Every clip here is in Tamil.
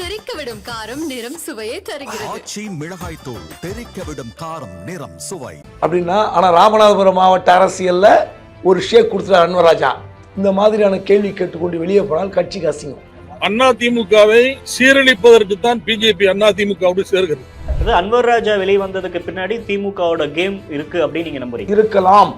தெறிக்கவிடும் காரம் நிறம் சுவையை தருகிறது. ஆச்சி மிளகாய் தூள் தெறிக்கவிடும் காரம் நிறம் சுவை அப்படின்னா ஆனா ராமநாதபுரம் மாவட்ட அரசியல்ல ஒரு ஷேக் கொடுத்துட்டார் அன்வராஜா. இந்த மாதிரியான கேள்வி கேட்டுக்கொண்டு வெளியே போனால் கட்சிக்கு அசிங்கம். அதிமுகவை சீரழிப்பதற்கு தான் பிஜேபி அதிமுகவோடு சேர்கிறது. அன்வர் ராஜா வெளியே வந்ததுக்கு பின்னாடி திமுகவோட கேம் இருக்கு அப்படின்னு நீங்க நம்புறீங்க? இருக்கலாம்.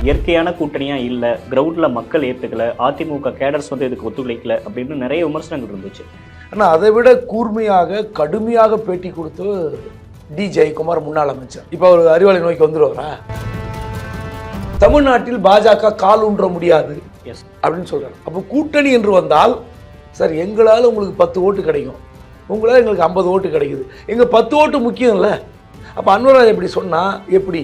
இயற்கையான கூட்டணியா இல்ல, கிரவுண்ட்ல மக்கள் ஏத்துக்கல, அதிமுக கேடர்ஸ் வந்து இதுக்கு ஒத்துழைக்கல அப்படின்னு நிறைய விமர்சனங்கள் இருந்துச்சு. ஆனா அதை விட கூர்மையாக கடுமையாக பேட்டி கொடுத்து டி ஜெயக்குமார் முன்னாள் அமைச்சர் இப்ப அவர் அறிவாளை நோக்கி வந்துருவாரா? தமிழ்நாட்டில் பாஜக கால் ஊன்ற முடியாது அப்படின்னு சொல்றாரு. அப்போ கூட்டணி என்று வந்தால் சார் எங்களால் உங்களுக்கு 10 ஓட்டு கிடைக்கும், உங்களால் எங்களுக்கு 50 ஓட்டு கிடைக்குது, எங்க 10 ஓட்டு முக்கியம் இல்லை. அப்ப அன்வராஜ் எப்படி சொன்னா எப்படி?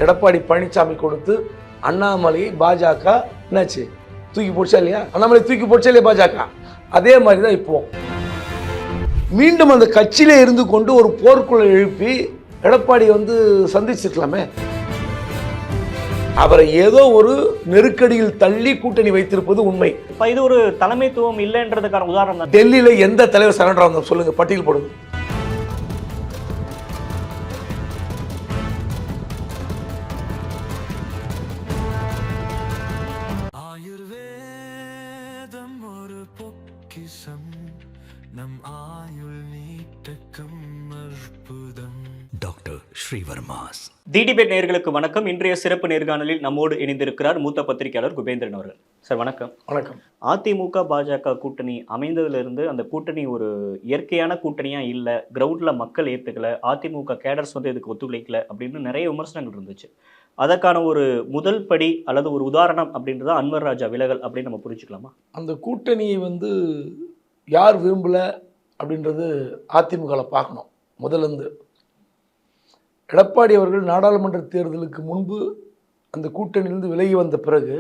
எடப்பாடி பழனிசாமி கொடுத்து அண்ணாமலையை பாஜக என்னாச்சு தூக்கி போடுச்சா இல்லையா? அண்ணாமலை தூக்கி போடுச்சா இல்லையா பாஜக? அதே மாதிரி தான் இப்போ மீண்டும் அந்த கட்சியிலே இருந்து கொண்டு ஒரு போர்க்குள்ள எழுப்பி எடப்பாடி வந்து சந்திச்சிருக்கலாமே. அவரை ஏதோ ஒரு நெருக்கடியில் தள்ளி கூட்டணி வைத்திருப்பது உண்மை. இப்ப இது ஒரு தலைமைத்துவம் இல்லைன்றதுக்கான உதாரணம் தான். டெல்லியில எந்த தலைவர் சரண்டர் ஆனார் சொல்லுங்க, பட்டியல் போடுங்க. டாக்டர் ஸ்ரீவர்மாஸ். தி டிபேட் நேயர்களுக்கு வணக்கம். இன்றைய சிறப்பு நேர்காணலில் நம்மோடு இணைந்திருக்கிறார் மூத்த பத்திரிகையாளர் குபேந்திரன் அவர்கள். சார் வணக்கம். வணக்கம். அதிமுக பாஜக கூட்டணி அமைந்ததிலிருந்து அந்த கூட்டணி ஒரு இயற்கையான கூட்டணியா இல்ல, கிரவுண்ட்ல மக்கள் ஏத்துக்கல, அதிமுக கேடர்ஸ் வந்து இதுக்கு ஒத்துழைக்கல அப்படின்னு நிறைய விமர்சனங்கள் இருந்துச்சு. அதற்கான ஒரு முதல் படி அல்லது ஒரு உதாரணம் அப்படின்றத அன்வர் ராஜா விலகல் அப்படின்னு நம்ம புரிஞ்சுக்கலாமா? அந்த கூட்டணியை வந்து யார் விரும்பல அப்படின்றது அதிமுகவில் பார்க்கணும். முதலிருந்து எடப்பாடி அவர்கள் நாடாளுமன்ற தேர்தலுக்கு முன்பு அந்த கூட்டணியிலிருந்து விலகி வந்த பிறகு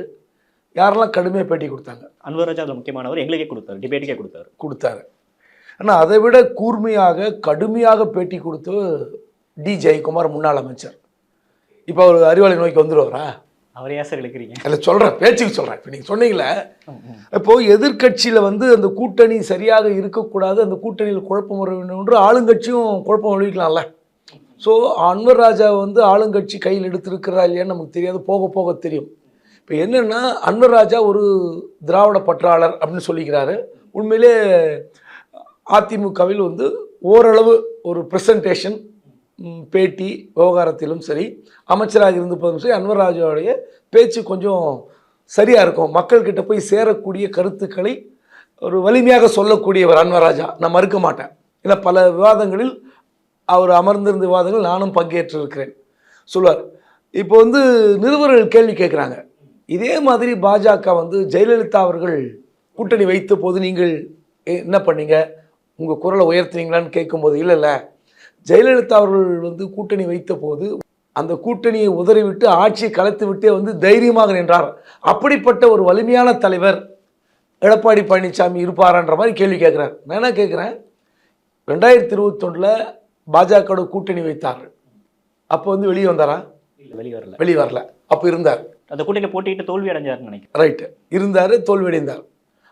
யாரெல்லாம் கடுமையாக பேட்டி கொடுத்தாங்க? அன்வர் ராஜா அதில் முக்கியமானவர், எங்களுக்கே கொடுத்தாரு, டிபேட்டுக்கே கொடுத்தாரு. ஆனால் அதை விட கூர்மையாக கடுமையாக பேட்டி கொடுத்து டி ஜெயக்குமார் முன்னாள் அமைச்சர் இப்போ அவர் அறிவாளை நோக்கி வந்துடுவாரா? அவர் ஏன் சார் இழுக்கிறீங்க? அதில் சொல்கிறேன், பேச்சுக்கு சொல்கிறேன். இப்போ நீங்கள் சொன்னீங்களே, இப்போது எதிர்கட்சியில் வந்து அந்த கூட்டணி சரியாக இருக்கக்கூடாது, அந்த கூட்டணியில் குழப்பம் வர வேண்டும் என்று ஆளுங்கட்சியும் குழப்பம் விளைவிக்கலாம்ல. ஸோ அன்வர் ராஜா வந்து ஆளுங்கட்சி கையில் எடுத்திருக்கிறா இல்லையான்னு நமக்கு தெரியாது, போக போக தெரியும். இப்போ என்னென்னா அன்வர் ராஜா ஒரு திராவிட பற்றாளர் அப்படின்னு சொல்லிக்கிறாரு. உண்மையிலே அதிமுகவில் வந்து ஓரளவு ஒரு ப்ரெசன்டேஷன் பேட்டி விவகாரத்திலும் சரி, அமைச்சராக இருந்தபோதும் சரி, அன்வர் ராஜாவுடைய பேச்சு கொஞ்சம் சரியாக இருக்கும். மக்கள்கிட்ட போய் சேரக்கூடிய கருத்துக்களை ஒரு வலிமையாக சொல்லக்கூடியவர் அன்வர் ராஜா, நான் மறுக்க மாட்டேன். ஏன்னா பல விவாதங்களில் அவர் அமர்ந்திருந்த விவாதங்கள் நானும் பங்கேற்றிருக்கிறேன் சொல்வார். இப்போ வந்து நிருபர்கள் கேள்வி கேட்குறாங்க, இதே மாதிரி பாஜக வந்து ஜெயலலிதா அவர்கள் கூட்டணி வைத்த போது நீங்கள் என்ன பண்ணீங்க, உங்கள் குரலை உயர்த்தினீங்களான்னு கேட்கும்போது இல்லை, ஜெயலலிதா அவர்கள் வந்து கூட்டணி வைத்த போது அந்த கூட்டணியை உதறிவிட்டு ஆட்சியை கலைத்து விட்டே வந்து தைரியமாக நின்றார். அப்படிப்பட்ட ஒரு வலிமையான தலைவர் எடப்பாடி பழனிசாமி இருப்பாரான்ற மாதிரி கேள்வி கேட்குறார். நான் என்ன கேட்குறேன், 2021 பாஜக கூட்டணி வைத்தார், அப்போ வந்து வெளியே வந்தாரா? வெளியே வரல. அப்போ இருந்தார், அந்த கூட்டணியில் போட்டிட்டு தோல்வி அடைஞ்சார் நினைக்கிறேன். ரைட்டு, இருந்தார், தோல்வி அடைந்தார்.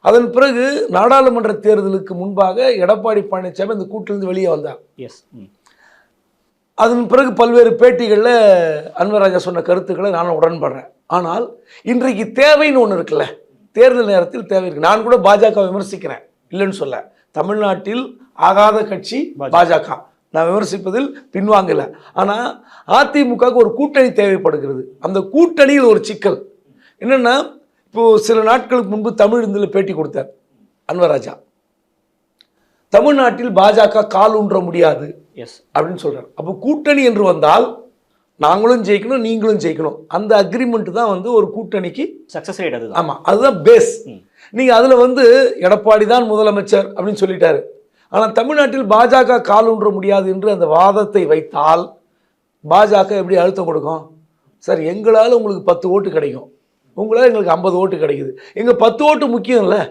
அதன் பிறகு நாடாளுமன்ற தேர்தலுக்கு முன்பாக எடப்பாடி பழனிசாமி அந்த கூட்டிலிருந்து வெளியே வந்தார். அதன் பிறகு பல்வேறு பேட்டிகளில் அன்வர் ராஜா சொன்ன கருத்துக்களை நான் உடன்படுறேன். ஆனால் இன்றைக்கு தேவைன்னு ஒன்று இருக்குல்ல, தேர்தல் நேரத்தில் தேவை இருக்கு. நான் கூட பாஜக விமர்சிக்கிறேன், இல்லைன்னு சொல்ல. தமிழ்நாட்டில் ஆகாத கட்சி பாஜக, நான் விமர்சிப்பதில் பின்வாங்கல. ஆனால் அதிமுகவுக்கு ஒரு கூட்டணி தேவைப்படுகிறது. அந்த கூட்டணியில் ஒரு சிக்கல் என்னென்னா, இப்போது சில நாட்களுக்கு முன்பு தமிழ் இந்தியில் பேட்டி கொடுத்தார் அன்வர் ராஜா. தமிழ்நாட்டில் பாஜக கால் ஊன்ற முடியாது அப்படின்னு சொல்றாரு. அப்போ கூட்டணி என்று வந்தால் நாங்களும் ஜெயிக்கணும், நீங்களும் ஜெயிக்கணும். அந்த அக்ரிமெண்ட் தான் வந்து ஒரு கூட்டணிக்கு சக்சஸ் ரேட். அது ஆமாம், அதுதான் பேஸ். நீங்கள் அதில் வந்து எடப்பாடி தான் முதலமைச்சர் அப்படின்னு சொல்லிட்டாரு. ஆனால் தமிழ்நாட்டில் பாஜக கால் ஊன்ற முடியாது என்று அந்த வாதத்தை வைத்தால் பாஜக எப்படி அழுத்தம் கொடுக்கும்? சார் எங்களால் உங்களுக்கு 10 ஓட்டு கிடைக்கும், உங்களால் எங்களுக்கு 50 ஓட்டு கிடைக்குது, எங்கள் 10 ஓட்டு முக்கியம் இல்லை.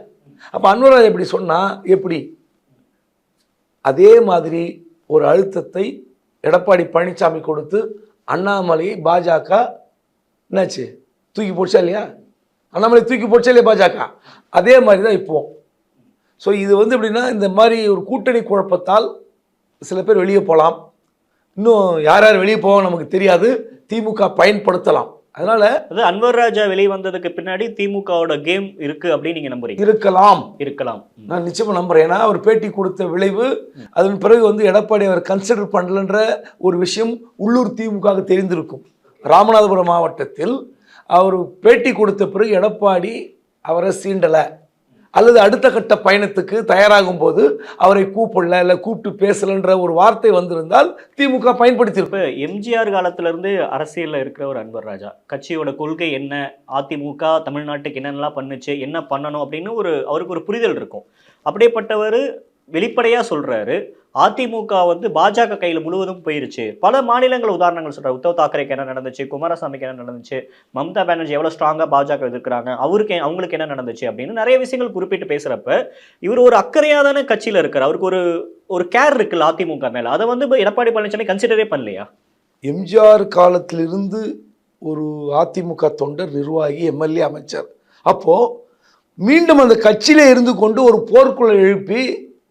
அப்போ அன்வராஜ் எப்படி சொன்னால் எப்படி? அதே மாதிரி ஒரு அழுத்தத்தை எடப்பாடி பழனிசாமி கொடுத்து அண்ணாமலையை பாஜக என்னாச்சு தூக்கி போடுச்சா இல்லையா? அண்ணாமலை தூக்கி போச்சே இல்லையா பாஜக, அதே மாதிரி தான் இப்போ. ஸோ இது வந்து எப்படின்னா, இந்த மாதிரி ஒரு கூட்டணி குழப்பத்தால் சில பேர் வெளியே போகலாம், இன்னும் யார் யார் வெளியே போவாங்க நமக்கு தெரியாது, திமுக பயன்படுத்தலாம். அதனால அது அன்வர் ராஜா வெளியே வந்ததுக்கு பின்னாடி திமுகவோட கேம் இருக்கு அப்படின்னு நீங்க நம்புறீங்க? இருக்கலாம், நான் நிச்சயமா நம்புறேன். ஏன்னா அவர் பேட்டி கொடுத்த விளைவு, அதன் பிறகு வந்து எடப்பாடி அவர் கன்சிடர் பண்ணலன்ற ஒரு விஷயம் உள்ளூர் திமுக தெரிந்திருக்கும். ராமநாதபுரம் மாவட்டத்தில் அவர் பேட்டி கொடுத்த பிறகு எடப்பாடி அவரை சீண்டலை அல்லது அடுத்த கட்ட பயணத்துக்கு தயாராகும் போது அவரை கூப்பிடல இல்லை கூப்பிட்டு பேசலன்ற ஒரு வார்த்தை வந்திருந்தால் திமுக பயன்படுத்தியிருப்ப. எம்ஜிஆர் காலத்துல இருந்து அரசியல்ல இருக்கிற ஒரு அன்வர் ராஜா, கட்சியோட கொள்கை என்ன, அதிமுக தமிழ்நாட்டுக்கு என்னென்னலாம் பண்ணுச்சு, என்ன பண்ணணும் அப்படின்னு அவருக்கு ஒரு புரிதல் இருக்கும். அப்படியேப்பட்டவர் வெளிப்படையா சொல்றாரு, அதிமுக வந்து பாஜக கையில் முழுவதும் போயிருச்சு. பல மாநிலங்கள் உதாரணங்கள் சொல்றாரு. உத்தவ் தாக்கரேக்கு என்ன நடந்துச்சு, குமாரசாமிக்கு என்ன நடந்துச்சு, மம்தா பானர்ஜி எவ்வளவு ஸ்ட்ராங்கா பாஜக எதிர்க்கிறாங்க, அவங்களுக்கு என்ன நடந்துச்சு அப்படின்னு நிறைய விஷயங்கள் குறிப்பிட்டு பேசுறப்ப இவர் ஒரு அக்கறையாதான கட்சியில இருக்காரு. அவருக்கு ஒரு கேர் இருக்குல்ல அதிமுக மேல, அதை வந்து எடப்பாடி பழனிசாமி கன்சிடரே பண்ணலையா? எம்ஜிஆர் காலத்திலிருந்து ஒரு அதிமுக தொண்டர், நிர்வாகி, எம்எல்ஏ, அமைச்சர், அப்போ மீண்டும் அந்த கட்சியில இருந்து கொண்டு ஒரு போர்க்குள்ள எழுப்பி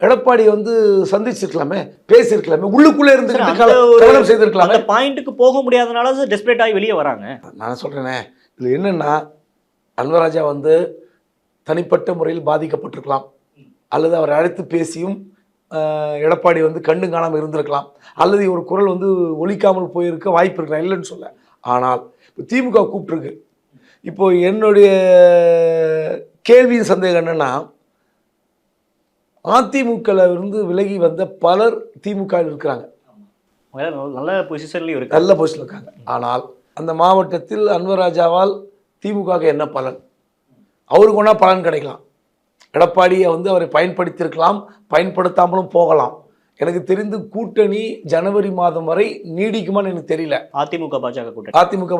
எடப்பாடி வந்து சந்திச்சிருக்கலாமே, பேசியிருக்கலாமே, உள்ளுக்குள்ளே இருந்து கவனம் செய்திருக்கலாமே. அந்த பாயிண்ட்டுக்கு போக முடியாதனால டெஸ்பரேட் ஆகி வெளியே வராங்க. நான் சொல்றேனே, இதுல என்னன்னா, அன்வராஜா வந்து தனிப்பட்ட முறையில் பாதிக்கப்பட்டிருக்கலாம், அல்லது அவரை அழைத்து பேசியும் எடப்பாடி வந்து கண்டு காணாமல் இருந்திருக்கலாம், அல்லது ஒரு குரல் வந்து ஒலிக்காமல் போயிருக்க வாய்ப்பு இருக்கலாம், இல்லைன்னு சொல்ல. ஆனால் இப்போ திமுக கூப்பிட்டுருக்கு. இப்போ என்னுடைய கேள்வியின் சந்தேகம் என்னன்னா, அதிமுகவில் இருந்து விலகி வந்த பலர் திமுக இருக்கிறாங்க, நல்ல பொசிஷன்லையும் இருக்காங்க. ஆனால் அந்த மாவட்டத்தில் அன்வராஜாவால் திமுக என்ன பலன்? அவருக்கு ஒன்றா பலன் கிடைக்கலாம். எடப்பாடியை வந்து அவரை பயன்படுத்தியிருக்கலாம், பயன்படுத்தாமலும் போகலாம். எனக்கு தெரிந்து கூட்டணி ஜனவரி மாதம் வரை நீடிக்குமான்னு எனக்கு தெரியல. அதிமுக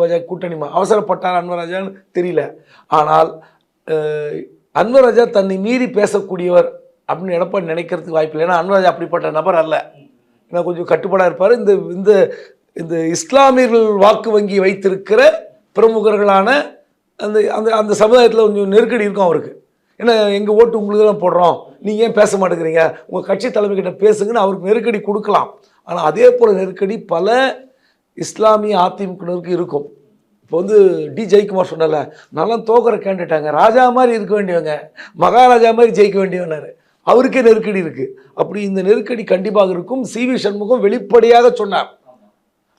பாஜக கூட்டணி அவசரப்பட்டார் அன்வராஜான்னு தெரியல. ஆனால் அன்வராஜா தன்னை மீறி பேசக்கூடியவர் அப்படின்னு எடப்பாடி நினைக்கிறதுக்கு வாய்ப்பு இல்லை. ஏன்னா அன்வராஜா அப்படிப்பட்ட நபர் அல்ல. ஏன்னா கொஞ்சம் கட்டுப்பாடாக இருப்பார். இந்த இந்த இந்த இஸ்லாமியர்கள் வாக்கு வங்கி வைத்திருக்கிற பிரமுகர்களான அந்த அந்த அந்த சமுதாயத்தில் கொஞ்சம் நெருக்கடி இருக்கும் அவருக்கு. ஏன்னா எங்கள் ஓட்டு உங்களுக்கு தான் போடுறோம், நீங்கள் ஏன் பேச மாட்டேங்கிறீங்க, உங்கள் கட்சி தலைமைக்கிட்ட பேசுங்கன்னு அவருக்கு நெருக்கடி கொடுக்கலாம். ஆனால் அதே போல் நெருக்கடி பல இஸ்லாமிய அதிமுகவினருக்கு இருக்கும். இப்போ வந்து டி ஜெயக்குமார் சொன்னல, நல்லா தோக்கிற கேண்டிடேட்டாங்க, ராஜா மாதிரி இருக்க வேண்டியவங்க, மகாராஜா மாதிரி ஜெயிக்க வேண்டியவனார், அவருக்கே நெருக்கடி இருக்குது. அப்படி இந்த நெருக்கடி கண்டிப்பாக இருக்கும். சி.வி. சண்முகம் வெளிப்படையாக சொன்னார்,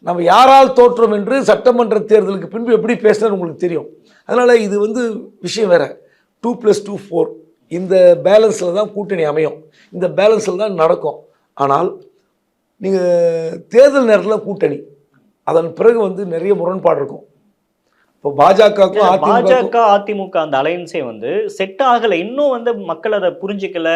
நம்ம யாரால் தோற்றோம் என்று சட்டமன்ற தேர்தலுக்கு பின்பு எப்படி பேசினார் உங்களுக்கு தெரியும். அதனால் இது வந்து விஷயம் வேறு. 2+2 4 இந்த பேலன்ஸில் தான் கூட்டணி அமையும், இந்த பேலன்ஸில் தான் நடக்கும். ஆனால் நீங்கள் தேர்தல் நேரத்தில் கூட்டணி, அதன் பிறகு வந்து நிறைய முரண்பாடு இருக்கும். இப்போ பாஜக அதிமுக அந்த அலையன்ஸே வந்து செட் ஆகலை, இன்னும் வந்து மக்கள் அதை புரிஞ்சிக்கல,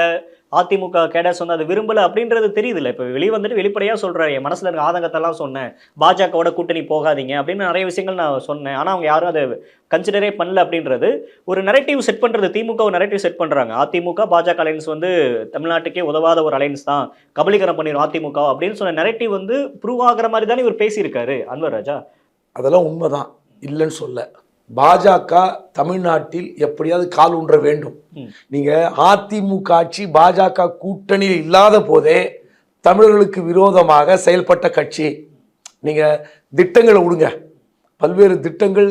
அதிமுக கேடர்ஸ் வந்து அதை விரும்பல அப்படின்றது தெரியுது இல்லை. இப்போ வெளியே வந்துட்டு வெளிப்படையாக சொல்கிறாரு, என் மனசில் இருக்க ஆதங்கத்தெல்லாம் சொன்னேன், பாஜகவோட கூட்டணி போகாதீங்க அப்படின்னு நிறைய விஷயங்கள் நான் சொன்னேன், ஆனால் அவங்க யாரும் அதை கன்சிடரே பண்ணல அப்படின்றது ஒரு நெரட்டிவ் செட் பண்ணுறது. திமுக ஒரு நெரட்டிவ் செட் பண்ணுறாங்க, அதிமுக பாஜக அலையன்ஸ் வந்து தமிழ்நாட்டுக்கே உதவாத ஒரு அலையன்ஸ் தான், கபலீகரம் பண்ணிடும் அதிமுக அப்படின்னு சொன்ன நெரட்டிவ் வந்து ப்ரூவ் ஆகிற மாதிரி தானே இவர் பேசியிருக்காரு அன்வர் ராஜா. அதெல்லாம் உண்மைதான், இல்லைன்னு சொல்ல. பாஜக தமிழ்நாட்டில் எப்படியாவது கால் ஊன்ற வேண்டும். நீங்க அதிமுக ஆட்சி பாஜக கூட்டணியில் இல்லாத போதே தமிழர்களுக்கு விரோதமாக செயல்பட்ட கட்சி. நீங்க திட்டங்களை விடுங்க, பல்வேறு திட்டங்கள்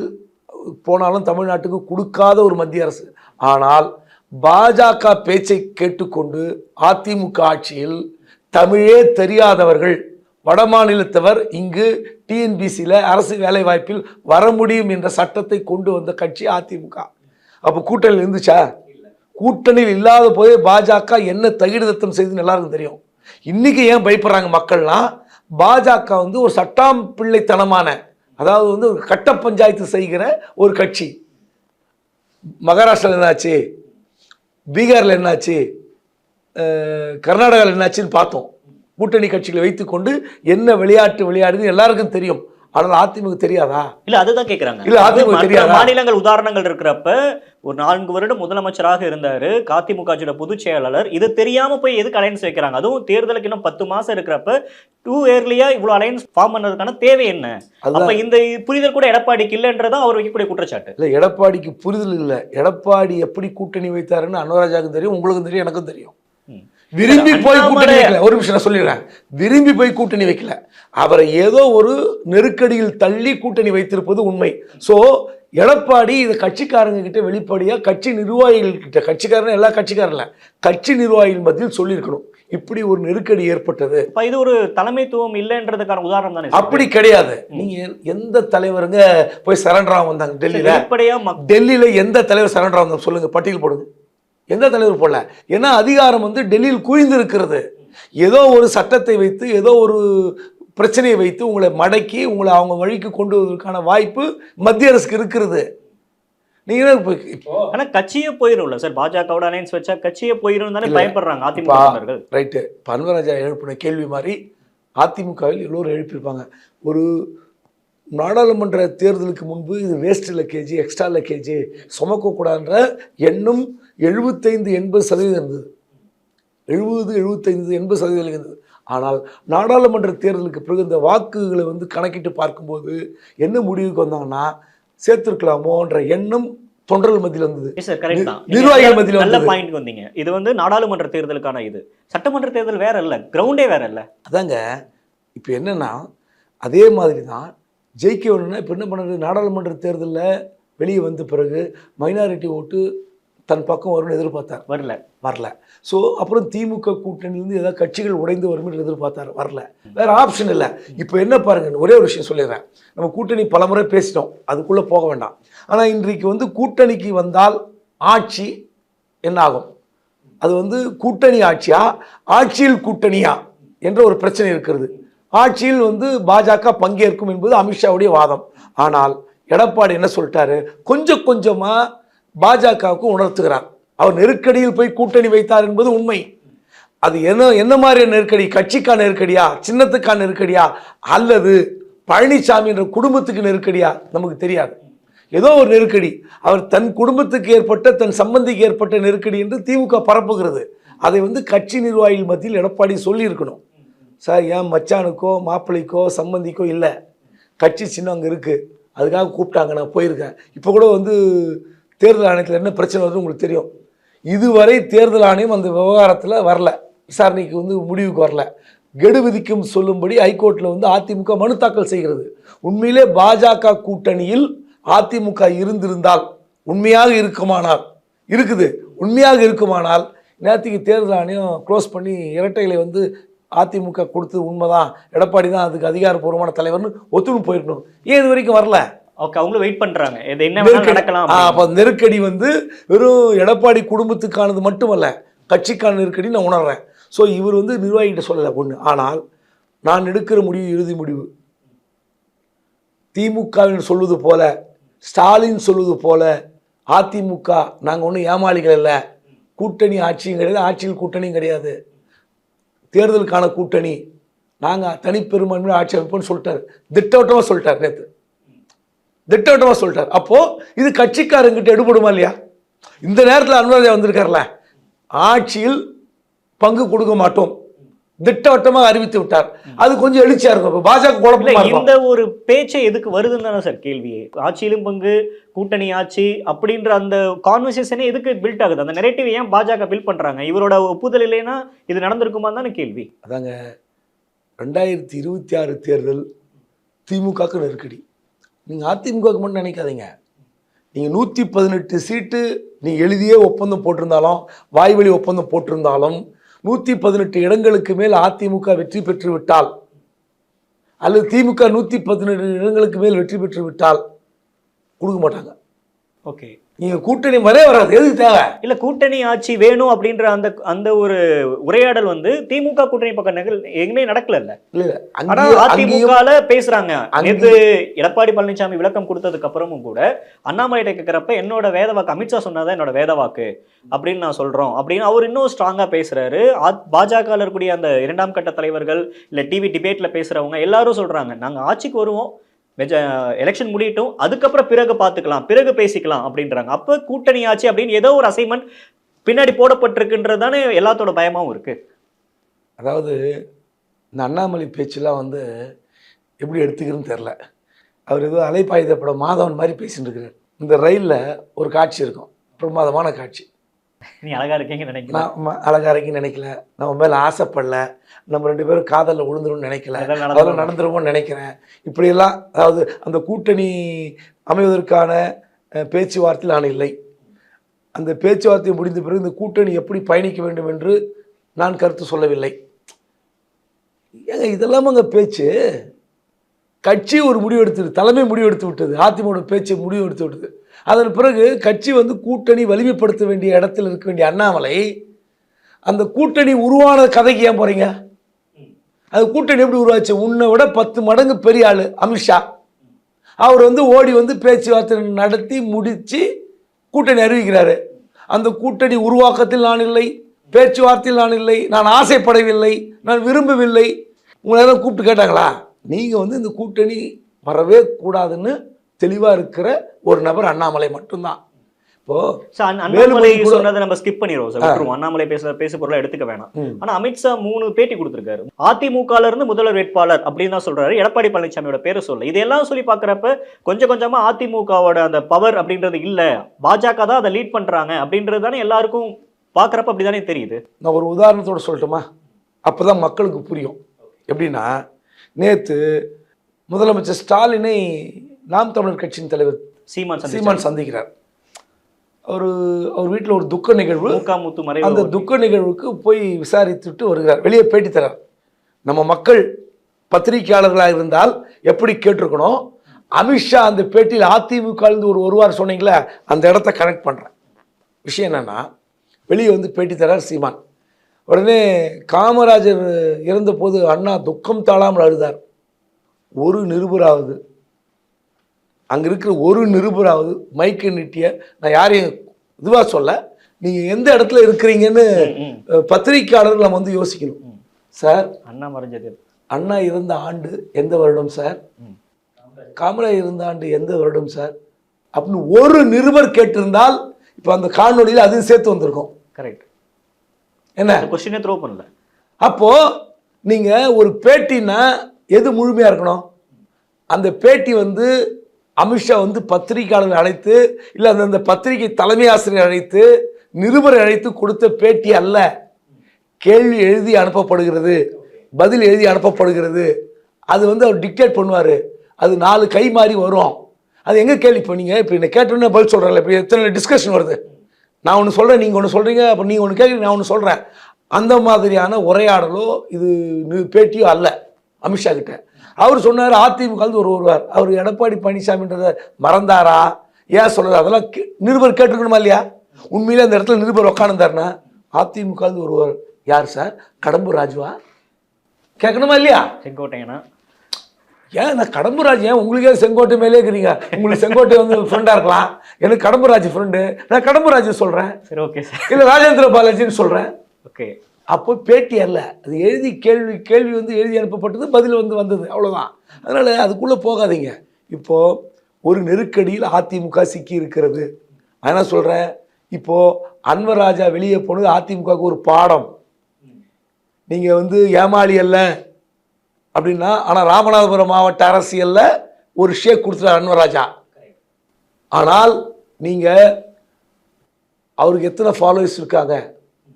போனாலும் தமிழ்நாட்டுக்கு கொடுக்காத ஒரு மத்திய அரசு. ஆனால் பாஜக பேச்சை கேட்டுக்கொண்டு அதிமுக ஆட்சியில் தமிழே தெரியாதவர்கள், வடமாநிலத்தவர் இங்கு டிஎன்பிசியில் அரசு வேலை வாய்ப்பில் வர முடியும் என்ற சட்டத்தை கொண்டு வந்த கட்சி அதிமுக. அப்போ கூட்டணியில் இருந்துச்சா? கூட்டணியில் இல்லாத போதே பாஜக என்ன தகிடுதத்தம் செய்துன்னு எல்லாருக்கும் தெரியும். இன்னைக்கு ஏன் பயப்படுறாங்க மக்கள்னா, பாஜக வந்து ஒரு சட்டாம் பிள்ளைத்தனமான, அதாவது வந்து ஒரு கட்ட பஞ்சாயத்து செய்கிற ஒரு கட்சி. மகாராஷ்டிராவில் என்னாச்சு, பீகாரில் என்னாச்சு, கர்நாடகாவில் என்னாச்சுன்னு பார்த்தோம். கூட்டணி கட்சிகளை வைத்துக்கொண்டு என்ன விளையாட்டு விளையாடுது எல்லாருக்கும் தெரியும். ஆனால் அதிமுக தெரியாதா? இல்ல அதுதான் கேக்குறாங்க. இல்ல அதிமுக மற்ற தெரியாதா? மாநிலங்கள் உதாரணங்கள் இருக்கிறப்ப ஒரு 4 வருடம் முதலமைச்சராக இருந்தாரு அதிமுக பொதுச் செயலாளர். இது தெரியாம போய் எதுக்கு அலையன்ஸ் வைக்கிறாங்க? அதுவும் தேர்தலுக்கு இன்னும் 10 மாசம் இருக்கிறப்ப டூ இயர்லியா இவ்வளவு அலையன்ஸ் ஃபார்ம் பண்ணதுக்கான தேவை என்ன? அப்ப இந்த புரிதல் கூட எடப்பாடிக்கு இல்லைன்றதான் அவர் வைக்கக்கூடிய குற்றச்சாட்டு. இல்ல, எடப்பாடிக்கு புரிதல் இல்லை. எடப்பாடி எப்படி கூட்டணி வைத்தாருன்னு அன்வராஜாவுக்கும் தெரியும், உங்களுக்கும் தெரியும், எனக்கும் தெரியும். விரும்பி போய் கூட்டணி வைக்கல. ஒரு நிமிஷம் நான் சொல்லிடுறேன். விரும்பி போய் கூட்டணி வைக்கல, அவரை ஏதோ ஒரு நெருக்கடியில் தள்ளி கூட்டணி வைத்திருப்பது உண்மை. சோ எடப்பாடி இதை கட்சிக்காரங்க கிட்ட வெளிப்படையா கட்சி நிர்வாகிகள் கிட்ட, கட்சிக்காரன் எல்லா கட்சிக்காரன்ல கட்சி நிர்வாகிகள் மத்தியில் சொல்லியிருக்கணும், இப்படி ஒரு நெருக்கடி ஏற்பட்டது. இது ஒரு தலைமைத்துவம் இல்லைன்றதுக்கான உதாரணம் தானே? அப்படி கிடையாது. நீங்க எந்த தலைவருங்க போய் சரண்டரா வந்தாங்க டெல்லியில? டெல்லியில எந்த தலைவர் சரண்டரா வந்தாங்க சொல்லுங்க, பட்டியல் போடுங்க. எந்த தலைவர் போடல. ஏன்னா அதிகாரம் வந்து டெல்லியில் குவிந்து இருக்கிறது. ஏதோ ஒரு சட்டத்தை வைத்து, ஏதோ ஒரு பிரச்சனையை வைத்து உங்களை மடக்கி உங்களை அவங்க வழிக்கு கொண்டு வருவதற்கான வாய்ப்பு மத்திய அரசுக்கு இருக்கிறது. நீங்க ஆனா கட்சியே போயிரும்ல சார், பாஜகவோட அலையன்ஸ் வச்சா கட்சியே போயிரும் தானே பயப்படுறாங்க அதிமுக. ரைட்டு. பன்வராஜா எழுப்பின கேள்வி மாதிரி அதிமுகவில் எல்லோரும் எழுப்பியிருப்பாங்க. ஒரு நாடாளுமன்ற தேர்தலுக்கு முன்பு இது வேஸ்ட் லக்கேஜ், எக்ஸ்ட்ரா லக்கேஜ் சுமக்கக்கூடாதுன்ற எண்ணம் 75-80% இருந்தது. 70-75-80% இருந்தது. ஆனால் நாடாளுமன்ற தேர்தலுக்கு பிறகு இந்த வாக்குகளை வந்து கணக்கிட்டு பார்க்கும்போது என்ன முடிவுக்கு வந்தாங்கன்னா, சேர்த்திருக்கலாமோன்ற எண்ணம் தொண்டர்கள் மத்தியில் வந்தது, நிர்வாகிகள் மத்தியில் நல்ல பாயிண்ட் வந்தீங்க. இது வந்து நாடாளுமன்ற தேர்தலுக்கான இது, சட்டமன்ற தேர்தல் வேற இல்ல, கிரவுண்டே வேற இல்ல. அதாங்க இப்போ என்னன்னா, அதே மாதிரி தான் ஜெயிக்க வேணும்னா இப்போ என்ன பண்ணுறது, நாடாளுமன்ற தேர்தலில் வெளியே வந்த பிறகு மைனாரிட்டி ஓட்டு தன் பக்கம் வரும்னு எதிர்பார்த்தார், வரல. ஸோ அப்புறம் திமுக கூட்டணியிலேருந்து ஏதாவது கட்சிகள் உடைந்து வரும் என்று எதிர்பார்த்தார், வரல. வேறு ஆப்ஷன் இல்லை. இப்போ என்ன பாருங்க, ஒரே ஒரு விஷயம் சொல்லிடுறேன். நம்ம கூட்டணி பலமுறை பேசிட்டோம், அதுக்குள்ளே போக வேண்டாம். ஆனால் இன்றைக்கு வந்து கூட்டணிக்கு வந்தால் ஆட்சி என்ன ஆகும்? அது வந்து கூட்டணி ஆட்சியா, ஆட்சியில் கூட்டணியா என்ற ஒரு பிரச்சனை இருக்கிறது. ஆட்சியில் வந்து பாஜக பங்கேற்கும் என்பது அமித்ஷாவுடைய வாதம். ஆனால் எடப்பாடி என்ன சொல்லிட்டாரு, கொஞ்சம் கொஞ்சமா பாஜகவுக்கு உணர்த்துகிறார். அவர் நெருக்கடியில் போய் கூட்டணி வைத்தார் என்பது உண்மை. அது என்ன மாதிரி நெருக்கடி, கட்சிக்கான நெருக்கடியா, சின்னத்துக்கான நெருக்கடியா, அல்லது பழனிசாமி என்ற குடும்பத்துக்கு நெருக்கடியா நமக்கு தெரியாது. ஏதோ ஒரு நெருக்கடி, அவர் தன் குடும்பத்துக்கு ஏற்பட்ட, தன் சம்பந்திக்கு ஏற்பட்ட நெருக்கடி என்று திமுக பரப்புகிறது. அதை வந்து கட்சி நிர்வாகிகள் மத்தியில் எடப்பாடி சொல்லி இருக்கணும். சார், ஏன் மச்சானுக்கோ மாப்பிள்ளைக்கோ சம்பந்திக்கோ இல்லை, கட்சி சின்னம் அங்கே இருக்குது, அதுக்காக கூப்பிட்டாங்க, நான் போயிருக்கேன். இப்போ கூட வந்து தேர்தல் ஆணையத்தில் என்ன பிரச்சனை வருது உங்களுக்கு தெரியும். இதுவரை தேர்தல் ஆணையம் அந்த விவகாரத்தில் வரல, விசாரணைக்கு வந்து முடிவுக்கு வரல. கெடு விதிக்கும் சொல்லும்படி ஹைகோர்ட்டில் வந்து அதிமுக மனு தாக்கல் செய்கிறது. உண்மையிலே பாஜக கூட்டணியில் அதிமுக இருந்திருந்தால், உண்மையாக இருக்குமானால் நேற்றுக்கு தேர்தல் ஆணையம் க்ளோஸ் பண்ணி இரட்டைகளை வந்து அதிமுக கொடுத்தது உண்மைதான், எடப்பாடி தான் அதுக்கு அதிகாரப்பூர்வமான தலைவர்னு ஒத்துழைப்பு போயிருக்கணும். ஏன் இது வரைக்கும் வரல? அவங்களும் வெயிட் பண்றாங்க, இது என்ன நடக்கலாம். அப்ப நெருக்கடி வந்து வெறும் எடப்பாடி குடும்பத்துக்கானது மட்டுமல்ல, கட்சிக்கான நெருக்கடி நான் உணர்றேன். ஸோ இவர் வந்து நிர்வாகிகிட்ட சொல்லலை ஒன்று. ஆனால் நான் எடுக்கிற முடிவு இறுதி முடிவு. திமுகவின் சொல்வது போல, ஸ்டாலின் சொல்வது போல அதிமுக நாங்கள் ஒன்றும் ஏமாளிகள் இல்லை, கூட்டணி ஆட்சியும் கிடையாது, ஆட்சியில் கூட்டணியும் கிடையாது, தேர்தலுக்கான கூட்டணி, நாங்கள் தனிப்பெரும்பான்மையோட ஆட்சி அமைப்போம்னு சொல்லிட்டார். திட்டவட்டமாக சொல்லிட்டார், நேற்று திட்டவட்டமாக சொல்லிட்டார். அப்போது இது கட்சிக்காரங்கிட்ட எடுபடுமா இல்லையா? இந்த நேரத்தில் அனுராஜா வந்திருக்கார்ல, ஆட்சியில் பங்கு கொடுக்க மாட்டோம் திட்டவட்டமாக அறிவித்து விட்டார். அது கொஞ்சம் எழுச்சியா இருக்கும். பாஜக குழப்பமா இருக்கும். இந்த ஒரு பேச்சை எதுக்கு வருதுன்னு தானே சார் கேள்வியே. ஆட்சியிலும் பங்கு, கூட்டணி ஆட்சி அப்படின்ற அந்த கான்வர்சேஷனே எதுக்கு பில்ட் ஆகுது? அந்த நெரேட்டிவ் ஏன் பாஜக பில்ட் பண்றாங்க? இவரோட ஒப்புதல் இல்லைன்னா இது நடந்திருக்குமா தானே கேள்வி. அதாங்க 2026 தேர்தல் திமுகக்கு நெருக்கடி. நீங்க அதிமுகவுக்கு மட்டும் நினைக்காதீங்க. நீங்க 118 சீட்டு நீ எழுதியே ஒப்பந்தம் போட்டிருந்தாலும், வாய்வழி ஒப்பந்தம் போட்டிருந்தாலும், 118 இடங்களுக்கு மேல் அதிமுக வெற்றி பெற்று விட்டால், அல்லது திமுக 118 இடங்களுக்கு மேல் வெற்றி பெற்று விட்டால் கொடுக்க மாட்டாங்க. ஓகே, நீங்க கூட்டணி வரே வராது. எதுக்கு தேவை? இல்ல கூட்டணி ஆட்சி வேணும் அப்படின்ற அந்த ஒரு உரையாடல் வந்து திமுக கூட்டணி பக்கம் எங்கேயுமே நடக்கல. இல்ல அதிமுக பேசுறாங்க. நேற்று எடப்பாடி பழனிசாமி விளக்கம் கொடுத்ததுக்கு அப்புறமும் கூட அண்ணாமலை கேட்கிறப்ப என்னோட வேத வாக்கு, அமித்ஷா சொன்னதான் என்னோட வேத வாக்கு அப்படின்னு நான் சொல்றோம் அப்படின்னு அவர் இன்னும் ஸ்ட்ராங்கா பேசுறாரு. பாஜக இருக்கக்கூடிய அந்த 2ஆம் கட்ட தலைவர்கள், இல்ல டிவி டிபேட்ல பேசுறவங்க எல்லாரும் சொல்றாங்க, நாங்க ஆட்சிக்கு வருவோம், எலெக்ஷன் முடியட்டும், அதுக்கப்புறம் பிறகு பார்த்துக்கலாம், பிறகு பேசிக்கலாம் அப்படின்றாங்க. அப்போ கூட்டணி ஆச்சு அப்படின்னு ஏதோ ஒரு அசைன்மெண்ட் பின்னாடி போடப்பட்டிருக்குன்றது தானே எல்லாத்தோட பயமாவும் இருக்கு. அதாவது இந்த அண்ணாமலை பேச்செல்லாம் வந்து எப்படி எடுத்துக்கிறதுன்னு தெரில. அவர் ஏதோ அலைப்பாயுத படம் மாதவன் மாதிரி பேசிட்டு இருக்கிறார். இந்த ரயிலில் ஒரு காட்சி இருக்கும், பிரமாதமான காட்சி. நீ அழகா இருக்கீங்கன்னு நினைக்கிறேன். நான் அழகா இருக்கீங்கன்னு நினைக்கல, நம்ம மேலே ஆசைப்படல, நம்ம 2 பேரும் காதலில் விழுந்துரும்னு நினைக்கல, அதெல்லாம் நடந்துருமோன்னு நினைக்கிறேன். இப்படியெல்லாம் அதாவது அந்த கூட்டணி அமைவதற்கான பேச்சுவார்த்தையில் நான் இல்லை. அந்த பேச்சுவார்த்தை முடிந்த பிறகு இந்த கூட்டணி எப்படி பயணிக்க வேண்டும் என்று நான் கருத்து சொல்லவில்லை. ஏங்க இதெல்லாம் அங்கே பேச்சு. கட்சி ஒரு முடிவு எடுத்தது, தலைமை முடிவு எடுத்து விட்டது, அதிமுக பேச்சு முடிவு எடுத்து விட்டது. அதன் பிறகு கட்சி வந்து கூட்டணி வலிமைப்படுத்த வேண்டிய இடத்தில் இருக்க வேண்டிய அண்ணாமலை அந்த கூட்டணி உருவான கதைக்கு ஏன் போறீங்க? அது கூட்டணி எப்படி உருவாச்சு? உன்னை விட 10 மடங்கு பெரிய ஆளு அமித்ஷா. அவர் வந்து ஓடி வந்து பேச்சுவார்த்தை நடத்தி முடித்து கூட்டணி அறிவிக்கிறாரு. அந்த கூட்டணி உருவாக்கத்தில் நான் இல்லை, பேச்சுவார்த்தையில் நான் இல்லை, நான் ஆசைப்படவில்லை, நான் விரும்பவில்லை. உங்களை எல்லாம் கூப்பிட்டு கேட்டாங்களா? நீங்கள் வந்து இந்த கூட்டணி வரவே கூடாதுன்னு தெளிவாக இருக்கிற ஒரு நபர் அண்ணாமலை மட்டும்தான். இப்போ அண்ணாமலை சொன்னதை நம்ம ஸ்கிப் பண்ணிடுவோம் சார், அண்ணாமலை பேச பொருளை எடுத்துக்க வேணாம். ஆனா அமித்ஷா 3 பேட்டி கொடுத்திருக்காரு. அதிமுகல இருந்து முதல்வர் வேட்பாளர் அப்படின்னு தான் சொல்றாரு, எடப்பாடி பழனிசாமியோட பேரை சொல்ல. இதெல்லாம் சொல்லி பாக்குறப்ப கொஞ்சம் கொஞ்சமா அதிமுகவோட அந்த பவர் அப்படின்றது இல்ல, பாஜக தான் அதை லீட் பண்றாங்க அப்படின்றது தானே எல்லாருக்கும் பாக்குறப்ப அப்படிதானே தெரியுது. நான் ஒரு உதாரணத்தோட சொல்லட்டுமா? அப்பதான் மக்களுக்கு புரியும். எப்படின்னா, நேற்று முதலமைச்சர் ஸ்டாலினை நாம் தமிழர் கட்சியின் தலைவர் சீமான் சந்திக்கிறார். அவர் வீட்டில் ஒரு துக்க நிகழ்வு, அந்த துக்க நிகழ்வுக்கு போய் விசாரித்துட்டு வருகிறார். வெளியே பேட்டி தரார். நம்ம மக்கள் பத்திரிகையாளர்களாக இருந்தால் எப்படி கேட்டிருக்கணும், அமித்ஷா அந்த பேட்டியில் அதிமுக ஒரு வாரம் சொன்னீங்களே, அந்த இடத்த கனெக்ட் பண்ணுறேன். விஷயம் என்னன்னா, வெளியே வந்து பேட்டி தரார் சீமான். உடனே காமராஜர் இறந்தபோது அண்ணா துக்கம் தாழாமல் அழுதார். ஒரு நிருபராவது, அங்கே இருக்கிற ஒரு நிருபராவது மைக்கை நீட்டிய, நான் யாரையும் இதுவாக சொல்ல, நீங்கள் எந்த இடத்துல இருக்கிறீங்கன்னு பத்திரிகையாளர்கள் நம்ம வந்து யோசிக்கணும். சார், அண்ணா மறைஞ்சது, அண்ணா இருந்த ஆண்டு எந்த வருடம் சார்? காமராஜர் இருந்த ஆண்டு எந்த வருடம் சார் அப்படின்னு ஒரு நிருபர் கேட்டிருந்தால் இப்போ அந்த காணொலியில் அதையும் சேர்த்து வந்திருக்கும். கரெக்ட். என்ன கொஸ்டினே த்ரோ பண்ணல. அப்போ நீங்க ஒரு பேட்டினா எது முழுமையா இருக்கணும்? அந்த பேட்டி வந்து அமித்ஷா வந்து பத்திரிகையாளர்கள் அழைத்து, இல்லை அந்த பத்திரிகை தலைமை ஆசிரியர் அழைத்து, நிருபரை அழைத்து கொடுத்த பேட்டி அல்ல. கேள்வி எழுதி அனுப்பப்படுகிறது, பதில் எழுதி அனுப்பப்படுகிறது. அது வந்து அவர் டிக்டேட் பண்ணுவார். அது 4 கை மாறி வரும். அது எங்கே கேள்வி? இப்போ நீங்கள் இப்போ என்ன கேட்டோன்னே பதில் சொல்கிறேன்ல, இப்போ எத்தனை டிஸ்கஷன் வருது. நான் ஒன்று சொல்கிறேன், நீங்கள் ஒன்று சொல்கிறீங்க, அப்போ நீங்கள் ஒன்று கேட்குறீங்க, நான் ஒன்று சொல்கிறேன். அந்த மாதிரியான உரையாடலோ இது பேட்டியோ அல்ல அமித்ஷா கிட்ட. அவர் சொன்னார் அதிமுக வருவார். அவர் எடப்பாடி பழனிசாமின்றதை மறந்தாரா? ஏன் சொல்கிறார்? அதெல்லாம் நிருபர் கேட்டுக்கணுமா இல்லையா? உண்மையிலே அந்த இடத்துல நிருபர் உட்காந்துருந்தாருன்னா அதிமுக வருவார். யார் சார்? கடம்பூர் ராஜுவா? கேட்கணுமா இல்லையா? செங்கோட்டையனா? ஏன் நான் கடம்பூர் ராஜ், ஏன் உங்களுக்கே செங்கோட்டை மேலே இருக்கிறீங்க? உங்களுக்கு செங்கோட்டை வந்து ஃப்ரெண்டாக இருக்கலாம், எனக்கு கடம்பூர் ராஜ் ஃப்ரெண்டு. நான் கடம்பூர் ராஜ் சொல்கிறேன். சரி, ஓகே சார். இல்லை ராஜேந்திர பாலாஜின்னு சொல்கிறேன். ஓகே. அப்போ பேட்டி அல்ல, அது எழுதி கேள்வி வந்து எழுதி அனுப்பப்பட்டது, பதில் வந்து வந்தது, அவ்வளோதான். அதனால் அதுக்குள்ளே போகாதீங்க. இப்போது ஒரு நெருக்கடியில் அதிமுக சிக்கி இருக்கிறது. நான் என்ன சொல்கிறேன், இப்போது அன்வர் ராஜா வெளியே போனது அதிமுகவுக்கு ஒரு பாடம். நீங்கள் வந்து ஏமாளி அல்ல அப்படின்னா, ஆனால் ராமநாதபுரம் மாவட்ட அரசியலில் ஒரு ஷேக் கொடுத்துட்டார் அன்வர் ராஜா. ஆனால் நீங்கள் அவருக்கு எத்தனை ஃபாலோவர்ஸ் இருக்காங்க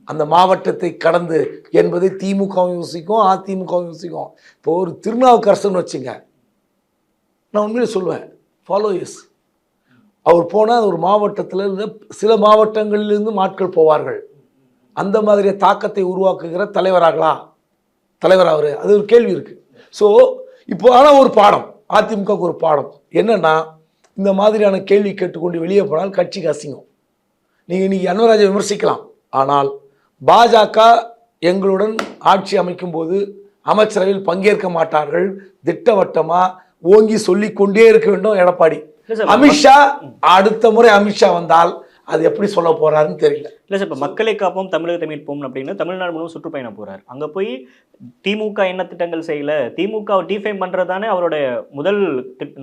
அந்த மாவட்டத்தை கடந்து என்பதை திமுகவும் யோசிக்கும், அதிமுகவும் யோசிக்கும். இப்போ ஒரு திருநாவுக்கரசன் வச்சுங்க, நான் உண்மையிலே சொல்லுவேன், ஃபாலோவர்ஸ். அவர் போனால் ஒரு மாவட்டத்தில் சில மாவட்டங்களிலிருந்து ஆட்கள் போவார்கள். அந்த மாதிரி தாக்கத்தை உருவாக்குகிற தலைவராக அவர், அது ஒரு கேள்வி இருக்குது. ஸோ இப்போ ஆனால் ஒரு பாடம், அதிமுகவுக்கு ஒரு பாடம் என்னன்னா, இந்த மாதிரியான கேள்வி கேட்டுக்கொண்டு வெளியே போனால் கட்சிக்கு அசிங்கம். நீங்கள் இன்றைக்கி அன்வராஜை விமர்சிக்கலாம், ஆனால் பாஜக எங்களுடன் ஆட்சி அமைக்கும் போது அமைச்சரவையில் பங்கேற்க மாட்டார்கள், திட்டவட்டமாக ஓங்கி சொல்லிக்கொண்டே இருக்க வேண்டும் எடப்பாடி. அமித்ஷா அடுத்த முறை அமித்ஷா வந்தால் அது எப்படி சொல்ல போறாருன்னு தெரியல. இல்லை சார், இப்போ மக்களை காப்போம் தமிழகத்தை மீட்போம் அப்படின்னு தமிழ்நாடு முழுவதும் சுற்றுப்பயணம் போறாரு. அங்கே போய் திமுக என்ன திட்டங்கள் செய்யல, திமுக டிஃபைம் பண்ணுறது தானே அவருடைய முதல்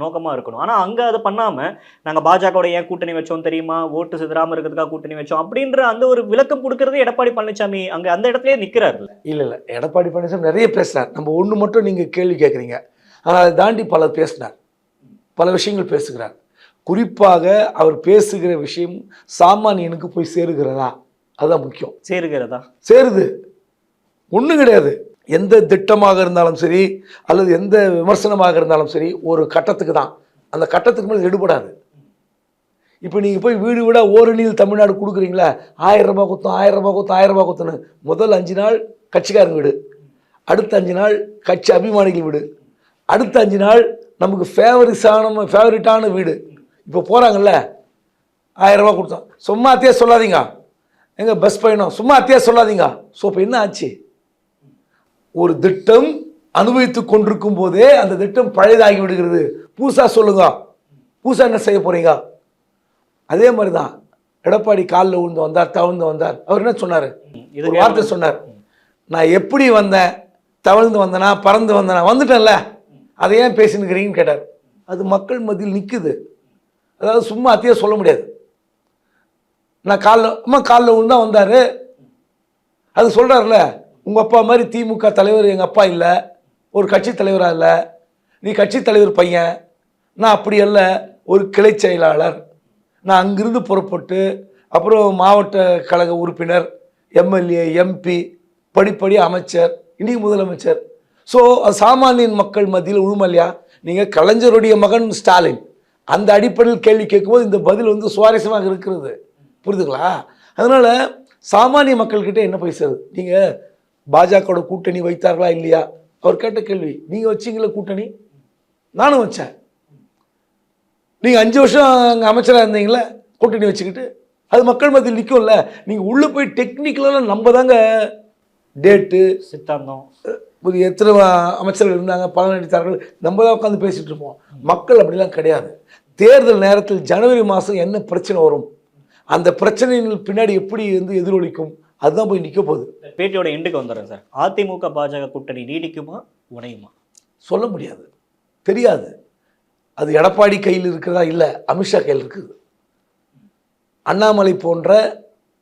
நோக்கமாக இருக்கணும். ஆனால் அங்கே அதை பண்ணாமல் நாங்கள் பாஜகவோட ஏன் கூட்டணி வச்சோம் தெரியுமா, ஓட்டு சிதறாமல் இருக்கிறதுக்காக கூட்டணி வச்சோம் அப்படின்ற அந்த ஒரு விளக்கம் கொடுக்கறது எடப்பாடி பழனிசாமி அங்கே அந்த இடத்துலயே நிற்கிறாரு. இல்லை எடப்பாடி பழனிசாமி நிறைய பேசுனார். நம்ம ஒன்று மட்டும் நீங்கள் கேள்வி கேட்குறீங்க, ஆனால் அதை தாண்டி பலர் பேசினார், பல விஷயங்கள் பேசுகிறார். குறிப்பாக அவர் பேசுகிற விஷயம் சாமானியனுக்கு போய் சேருகிறதா, அதுதான் முக்கியம். சேருகிறதா? சேருது, ஒன்றும் கிடையாது. எந்த திட்டமாக இருந்தாலும் சரி அல்லது எந்த விமர்சனமாக இருந்தாலும் சரி ஒரு கட்டத்துக்கு தான், அந்த கட்டத்துக்கு மேலே எடுபடாது. இப்போ நீங்கள் போய் வீடு வீடாக ஓரணியில் தமிழ்நாடு கொடுக்குறீங்களா, 1000 ரூபாய் கொடுத்தோம் 1000 ரூபாய் கொடுத்தோம் 1000 ரூபாய் கொடுத்தோன்னு. முதல் 5 நாள் கட்சிக்காரங்க வீடு, அடுத்த 5 நாள் கட்சி அபிமானிகள் வீடு, அடுத்த 5 நாள் நமக்கு ஃபேவரிட்டான வீடு. இப்போ போகிறாங்கல்ல 1000 ரூபா கொடுத்தோம், சும்மா அத்தியா சொல்லாதீங்க, எங்கள் பஸ் பயணம் சும்மா அத்தியா சொல்லாதீங்க. ஸோ இப்போ என்ன ஆச்சு, ஒரு திட்டம் அனுபவித்து கொண்டிருக்கும் போதே அந்த திட்டம் பழையதாகி விடுகிறது. பூசா சொல்லுங்க, பூசா என்ன செய்ய போறீங்க? அதே மாதிரி தான் எடப்பாடி காலில் விழுந்து வந்தார், தவழ்ந்து வந்தார். அவர் என்ன சொன்னார், ஒரு வார்த்தை சொன்னார், நான் எப்படி வந்தேன், தவழ்ந்து வந்தேனா பறந்து வந்தேனா, வந்துட்டேன்ல, அதை ஏன் பேசினுக்கிறீங்கன்னு கேட்டார். அது மக்கள் மத்தியில் நிற்குது. அதாவது சும்மா அத்தியா சொல்ல முடியாது. நான் காலில் விழுந்தா வந்தார், அது சொல்கிறார்ல, உங்கள் அப்பா மாதிரி திமுக தலைவர் எங்கள் அப்பா இல்லை, ஒரு கட்சி தலைவராக இல்லை, நீ கட்சி தலைவர் பையன், நான் அப்படி அல்ல, ஒரு கிளை செயலாளர். நான் அங்கிருந்து புறப்பட்டு அப்புறம் மாவட்ட கழக உறுப்பினர், எம்எல்ஏ, எம்பி, படிப்படி அமைச்சர், இன்றைக்கி முதலமைச்சர். ஸோ அது சாமானியன் மக்கள் மத்தியில் உழுமல்லையா? நீங்கள் கலைஞருடைய மகன் ஸ்டாலின், அந்த அடிப்படையில் கேள்வி கேட்கும்போது இந்த பதில் வந்து சுவாரஸ்யமாக இருக்கிறது, புரியுதுங்களா? அதனால் சாமானிய மக்கள்கிட்ட என்ன போய் சேருது? நீங்கள் பாஜகவோட கூட்டணி வைத்தார்களா இல்லையா, அவர் கேட்ட கேள்வி. நீங்கள் வச்சிங்களா கூட்டணி? நானும் வச்சேன். நீங்கள் 5 வருஷம் அங்கே அமைச்சராக இருந்தீங்களே கூட்டணி வச்சுக்கிட்டு, அது மக்கள் மத்தியில் நிற்கும்ல. நீங்கள் உள்ளே போய் டெக்னிக்கலாக நம்ம தாங்க டேட்டு சித்தாந்தம் ஒரு எத்தனை அமைச்சர்கள் இருந்தாங்க, பலன் அளித்தார்கள், நம்ம தான் உட்காந்து பேசிகிட்டு இருப்போம். மக்கள் அப்படிலாம் கிடையாது. தேர்தல் நேரத்தில் ஜனவரி மாதம் என்ன பிரச்சனை வரும், அந்த பிரச்சனைகள் பின்னாடி எப்படி வந்து எதிரொலிக்கும், அதுதான் போய் நிற்க போகுது. பேட்டியோட எண்டுக்கு வந்துடுறேன் சார். அதிமுக பாஜக கூட்டணி நீடிக்குமா உடையுமா? சொல்ல முடியாது, தெரியாது. அது எடப்பாடி கையில் இருக்கிறதா, இல்லை அமித்ஷா கையில் இருக்குது. அண்ணாமலை போன்ற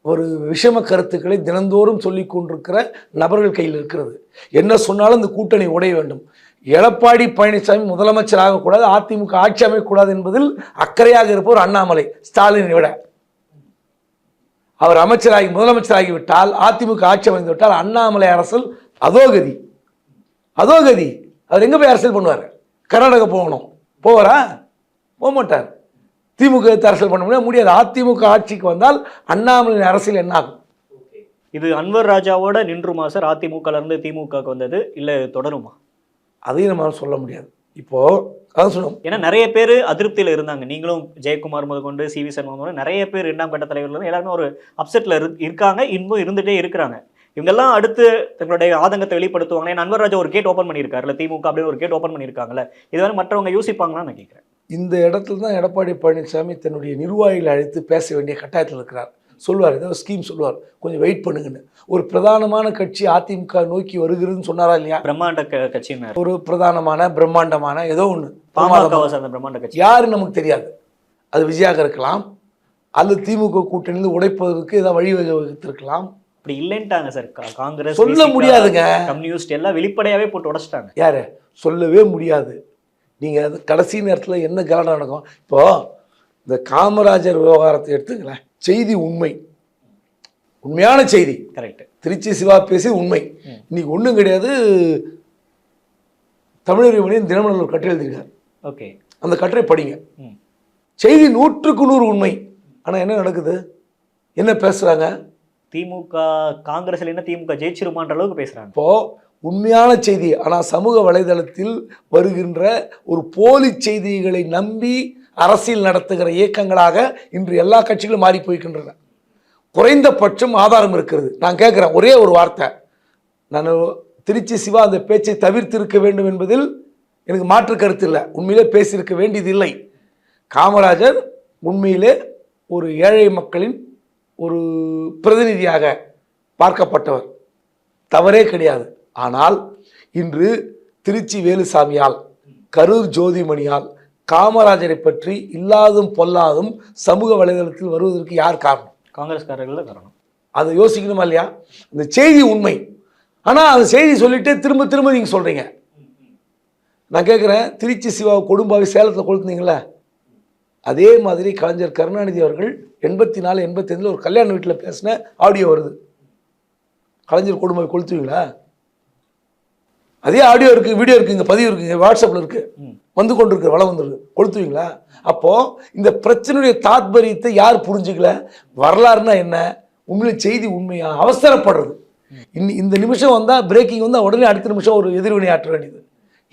ஒரு விஷம கருத்துக்களை தினந்தோறும் சொல்லி கொண்டிருக்கிற நபர்கள் கையில் இருக்கிறது. என்ன சொன்னாலும் இந்த கூட்டணி உடைய வேண்டும். எடப்பாடி பழனிசாமி முதலமைச்சர் ஆகக்கூடாது, அதிமுக ஆட்சி அமைக்கக்கூடாது என்பதில் அக்கறையாக இருப்பவர் அண்ணாமலை, ஸ்டாலினை விட. அவர் அமைச்சராகி முதலமைச்சராகிவிட்டால், அதிமுக ஆட்சி அமைந்து விட்டால் அண்ணாமலை அரசியல் அதோகதி. அவர் எங்கே போய் அரசியல் பண்ணுவார்? கர்நாடகா போகணும், போவாரா? போக மாட்டார். திமுக அரசியல் பண்ண முடியாது. அதிமுக ஆட்சிக்கு வந்தால் அண்ணாமலை அரசியல் என்ன ஆகும்? இது அன்வர் ராஜாவோட நின்றுமா சார்? அதிமுக இருந்து திமுக வந்தது இல்லை தொடருமா? அதையும் நம்ம சொல்ல முடியாது. இப்போ அதான் சொல்லணும், ஏன்னா நிறைய பேர் அதிருப்தியில் இருந்தாங்க. நீங்களும் ஜெயக்குமார் முதற்கொண்டு சிவி சண்முகம் நிறைய பேர் 2ஆம் கட்ட தலைவர்கள் எல்லாருமே ஒரு அப்செட்ல இருக்காங்க, இன்னும் இருந்துகிட்டே இருக்கிறாங்க. இவங்கெல்லாம் அடுத்து தங்களுடைய ஆதங்கத்தை வெளிப்படுத்துவாங்க. ஏன்னா அன்வர் ராஜா ஒரு கேட் ஓப்பன் பண்ணியிருக்காருல்ல, திமுக அப்படின்னு ஒரு கேட் ஓப்பன் பண்ணியிருக்காங்கல்ல, இது வந்து மற்றவங்க யோசிப்பாங்களான்னு நான் கேட்குறேன். இந்த இடத்துல தான் எடப்பாடி பழனிசாமி தன்னுடைய நிர்வாகிகளை அழைத்து பேச வேண்டிய கட்டாயத்தில் இருக்கிறார். சொல்லுவார், ஏதாவது ஸ்கீம் சொல்லுவார், கொஞ்சம் வெயிட் பண்ணுங்கன்னு. ஒரு பிரதானமான கட்சி அதிமுக நோக்கி வருகிறதுன்னு சொன்னாரா இல்லையா? பிரம்மாண்ட கட்சி, ஒரு பிரதானமான பிரம்மாண்டமான ஏதோ ஒன்று பிரம்மாண்ட கட்சி, யாருன்னு நமக்கு தெரியாது. அது விஜயாக இருக்கலாம், அல்லது திமுக கூட்டணியிலிருந்து உடைப்பதற்கு ஏதாவது வழிவகுத்திருக்கலாம். அப்படி இல்லைன்ட்டாங்க சார். காங்கிரஸ் சொல்ல முடியாதுங்க, கம்யூனிஸ்ட் எல்லாம் வெளிப்படையாவே போட்டு உடைச்சிட்டாங்க. யாரு சொல்லவே முடியாது. நீங்கள் அது கடைசி நேரத்தில் என்ன கலனம் நடக்கும்? இப்போது இந்த காமராஜர் விவகாரத்தை எடுத்துங்களேன், செய்தி உண்மையான செய்தி, கரெக்ட். திருச்சி சிவா பேசி உண்மை. இன்னைக்கு ஒன்றும் கிடையாது. தமிழர் மணியன் தினமலர் ஒரு கட்டுரை எழுதியிருக்கார். ஓகே, அந்த கட்டுரை படிங்க. செய்தி 100க்கு 100 உண்மை. ஆனால் என்ன நடக்குது, என்ன பேசுகிறாங்க? திமுக காங்கிரஸ்ல என்ன திமுக ஜெயிச்சிருமான்ற அளவுக்கு பேசுகிறாங்க. இப்போது உண்மையான செய்தி, ஆனால் சமூக வலைதளத்தில் வருகின்ற ஒரு போலி செய்திகளை நம்பி அரசியல் நடத்துகிற இயக்கங்களாக இன்று எல்லா கட்சிகளும் மாறி போய்கின்றன. குறைந்தபட்சம் ஆதாரம் இருக்கிறது. நான் கேட்குறேன் ஒரே ஒரு வார்த்தை, நான் திருச்சி சிவா அந்த பேச்சை தவிர்த்திருக்க வேண்டும் என்பதில் எனக்கு மாற்று கருத்து இல்லை. உண்மையிலே பேசியிருக்க வேண்டியது இல்லை. காமராஜர் உண்மையிலே ஒரு ஏழை மக்களின் ஒரு பிரதிநிதியாக பார்க்கப்பட்டவர், தவறே கிடையாது. ஆனால் இன்று திருச்சி வேலுசாமியால், கரூர் ஜோதிமணியால் காமராஜரை பற்றி இல்லாதும் பொல்லாதும் சமூக வலைதளத்தில் வருவதற்கு யார் காரணம்? காங்கிரஸ்காரர்கள் தான் காரணம். அதை யோசிக்கணுமா இல்லையா? இந்த செய்தி உண்மை, ஆனால் அந்த செய்தி சொல்லிட்டு திரும்ப திரும்ப நீங்கள் சொல்கிறீங்க. நான் கேட்குறேன், திருச்சி சிவாவை கொடும்பாவை சேலத்தில் கொளுத்துனீங்களே, அதே மாதிரி கலைஞர் கருணாநிதி அவர்கள் 84 85 ஒரு கல்யாண வீட்டில் பேசின ஆடியோ வருது. கலைஞர் கொடும்பாவை கொளுத்துவீங்களா? அதே ஆடியோ இருக்குது, வீடியோ இருக்குது, இங்கே பதிவு இருக்குங்க, வாட்ஸ்அப்பில் இருக்குது, வந்து கொண்டு இருக்கு, வளம் வந்துருக்கு, கொளுத்துவீங்களா? அப்போது இந்த பிரச்சனையுடைய தாத்பரியத்தை யார் புரிஞ்சுக்கல? வரலாறுனா என்ன, உண்மையிலே செய்தி உண்மையா? அவசரப்படுறது. இந்த நிமிஷம் வந்தால் பிரேக்கிங் வந்தால் உடனே அடுத்த நிமிஷம் ஒரு எதிர்வினை ஆற்ற வேண்டியது.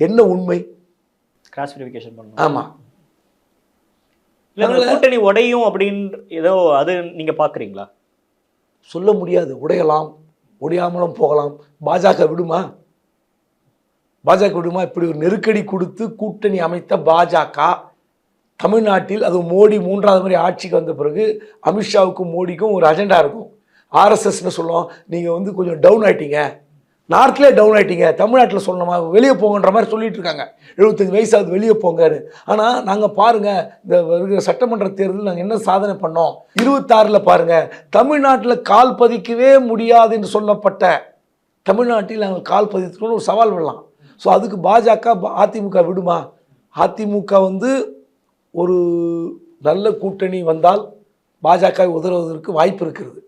என்ன உண்மை? கிராஸ் வெரிஃபிகேஷன் பண்ணணும். ஆமாம். இல்லை கூட்டணி உடையும் அப்படின்னு ஏதோ அது நீங்கள் பார்க்குறீங்களா? சொல்ல முடியாது. உடையலாம், உடையாமலும் போகலாம். பாஜக விடுமா? இப்படி ஒரு நெருக்கடி கொடுத்து கூட்டணி அமைத்த பாஜக தமிழ்நாட்டில், அது மோடி 3வது முறை ஆட்சிக்கு வந்த பிறகு அமித்ஷாவுக்கும் மோடிக்கும் ஒரு அஜெண்டா இருக்கும். ஆர்எஸ்எஸ்ன்னு சொல்லுவோம், நீங்கள் வந்து கொஞ்சம் டவுன் ஆகிட்டீங்க, நார்த்லேயே டவுன் ஆகிட்டீங்க, தமிழ்நாட்டில் சொல்லணுமா, வெளியே போங்கன்ற மாதிரி சொல்லிட்டு இருக்காங்க. 75 வயசாவது வெளியே போங்கன்னு. ஆனால் நாங்கள் பாருங்கள், இந்த வருகிற சட்டமன்ற தேர்தலில் நாங்கள் என்ன சாதனை பண்ணோம். 26 பாருங்கள், தமிழ்நாட்டில் கால் பதிக்கவே முடியாது என்று சொல்லப்பட்ட தமிழ்நாட்டில் நாங்கள் கால் பதிக்கணும்னு ஒரு சவால் விடலாம். ஸோ அதுக்கு பாஜக அதிமுக விடுமா? அதிமுக வந்து ஒரு நல்ல கூட்டணி வந்தால் பாஜக உதவுவதற்கு வாய்ப்பு இருக்கிறது.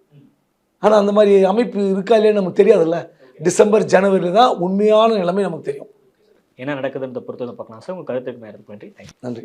ஆனால் அந்த மாதிரி அமைப்பு இருக்கா இல்லைன்னு நமக்கு தெரியாதுல்ல. டிசம்பர் ஜனவரியில் தான் உண்மையான நிலைமை நமக்கு தெரியும். என்ன நடக்குதுன்றத பொறுத்து பார்க்கலாம் சார். உங்கள் கருத்துக்கு நேரத்துக்கு நன்றி. நன்றி.